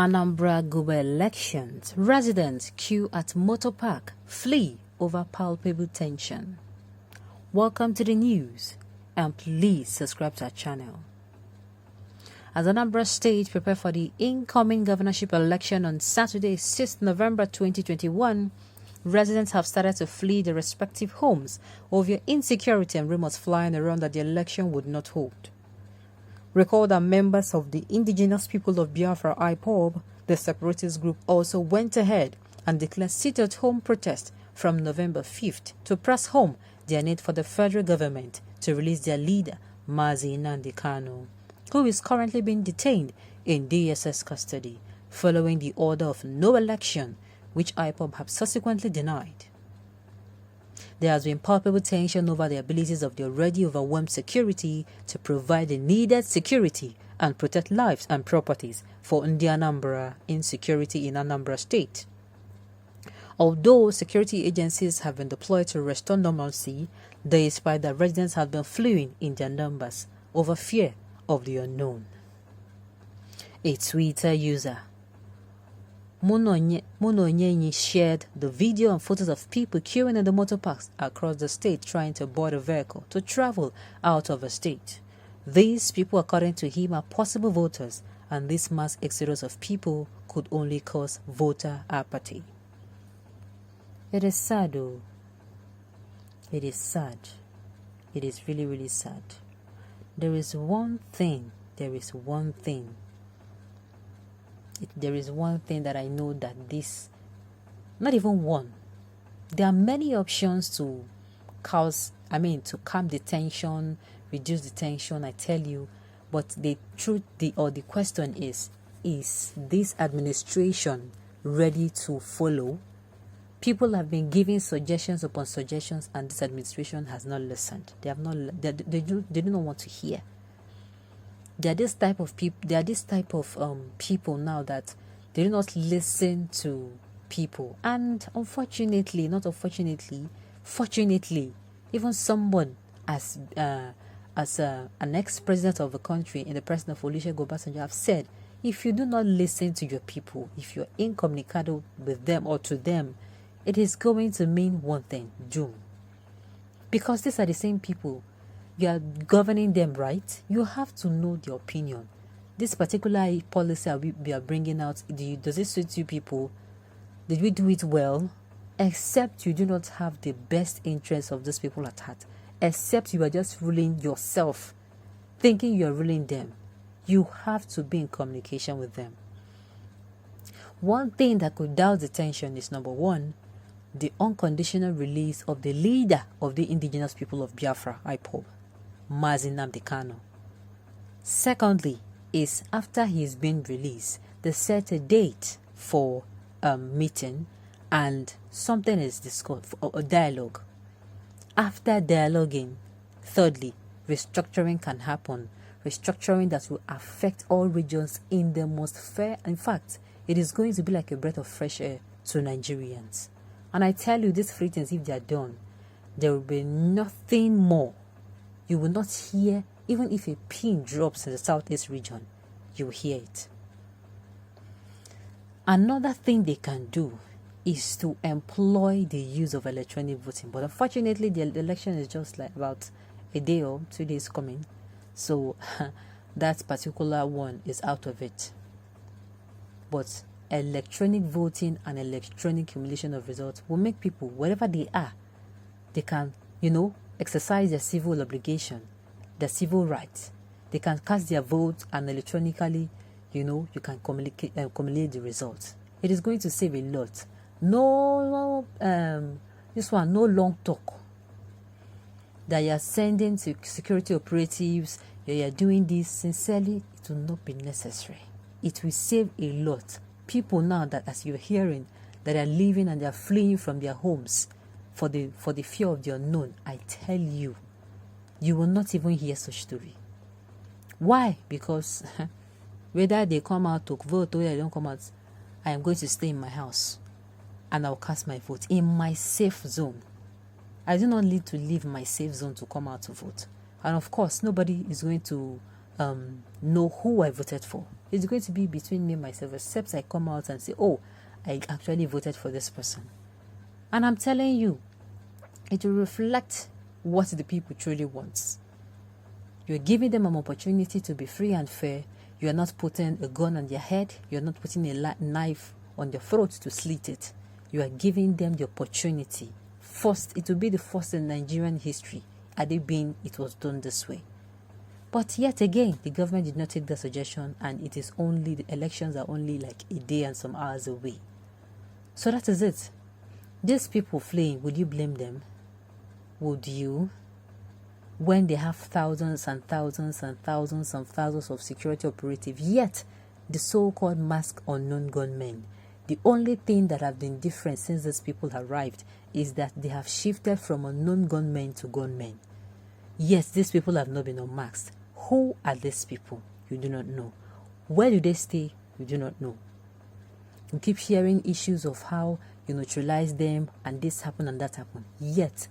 Anambra Guber elections. Residents queue at motor park, flee over palpable tension. Welcome to the news, and please subscribe to our channel. As Anambra State prepare for the incoming governorship election on Saturday, 6th November 2021, residents have started to flee their respective homes over insecurity and rumors flying around that the election would not hold. Recall that members of the indigenous people of Biafra IPOB, the separatist group, also went ahead and declared sit-at-home protest from November 5th to press home their need for the federal government to release their leader, NS10N, who is currently being detained in DSS custody following the order of no election, which IPOB have subsequently denied. There has been palpable tension over the abilities of the already overwhelmed security to provide the needed security and protect lives and properties for Anambra insecurity in Anambra State. Although security agencies have been deployed to restore normalcy, despite that residents have been fleeing in their numbers over fear of the unknown. A Twitter user, Munonyenyi, shared the video and photos of people queuing in the motor parks across the state trying to board a vehicle to travel out of the state. These people, according to him, are possible voters, and this mass exodus of people could only cause voter apathy. It is sad, though. It is sad. It is really, really sad. There is one thing that I know, that this, not even one, there are many options to calm the tension, reduce the tension, I tell you, but the truth, the question is this administration ready to follow? People have been giving suggestions upon suggestions, and this administration has not listened. They do not want to hear. They are this type of people now that they do not listen to people. And fortunately, even someone as an ex-president of the country, in the person of Olusegun Obasanjo, have said, if you do not listen to your people, if you're incommunicado with them or to them, it is going to mean one thing: doom. Because these are the same people. You are governing them, right? You have to know their opinion. This particular policy we are bringing out, does it suit you people? Did we do it well? Except you do not have the best interests of these people at heart. Except you are just ruling yourself, thinking you are ruling them. You have to be in communication with them. One thing that could douse the tension is, number one, the unconditional release of the leader of the indigenous people of Biafra, IPOB, NS10N. Secondly, is after he's been released, they set a date for a meeting and something is discussed, a dialogue. After dialoguing, thirdly, restructuring can happen. Restructuring that will affect all regions in the most fair. In fact, it is going to be like a breath of fresh air to Nigerians. And I tell you, these three things, if they are done, there will be nothing more. You will not hear, even if a pin drops in the southeast region, you will hear it. Another thing they can do is to employ the use of electronic voting. But unfortunately, the election is just like about a day or 2 days coming. So that particular one is out of it. But electronic voting and electronic accumulation of results will make people, wherever they are, they can, exercise their civil obligation, their civil rights. They can cast their vote and electronically, you can accumulate the results. It is going to save a lot. No long talk that you are sending to security operatives, you are doing this. Sincerely, it will not be necessary. It will save a lot. People now that, as you're hearing, that are leaving and they are fleeing from their homes for the fear of the unknown, I tell you, you will not even hear such story. Why? Because whether they come out to vote or they don't come out, I am going to stay in my house and I'll cast my vote in my safe zone. I do not need to leave my safe zone to come out to vote. And of course, nobody is going to know who I voted for. It's going to be between me and myself, except I come out and say, oh, I actually voted for this person. And I'm telling you, it will reflect what the people truly want. You're giving them an opportunity to be free and fair. You're not putting a gun on their head. You're not putting a knife on their throat to slit it. You are giving them the opportunity. First, it will be the first in Nigerian history. Had it been, it was done this way. But yet again, the government did not take the suggestion, and it is only, the elections are only like a day and some hours away. So that is it. These people fleeing, would you blame them? Would you? When they have thousands and thousands and thousands and thousands of security operatives, yet the so-called masked unknown gunmen, the only thing that have been different since these people arrived is that they have shifted from unknown gunmen to gunmen. Yes, these people have not been unmasked. Who are these people? You do not know. Where do they stay? You do not know. You keep hearing issues of how you neutralize them and this happened and that happened. Yet,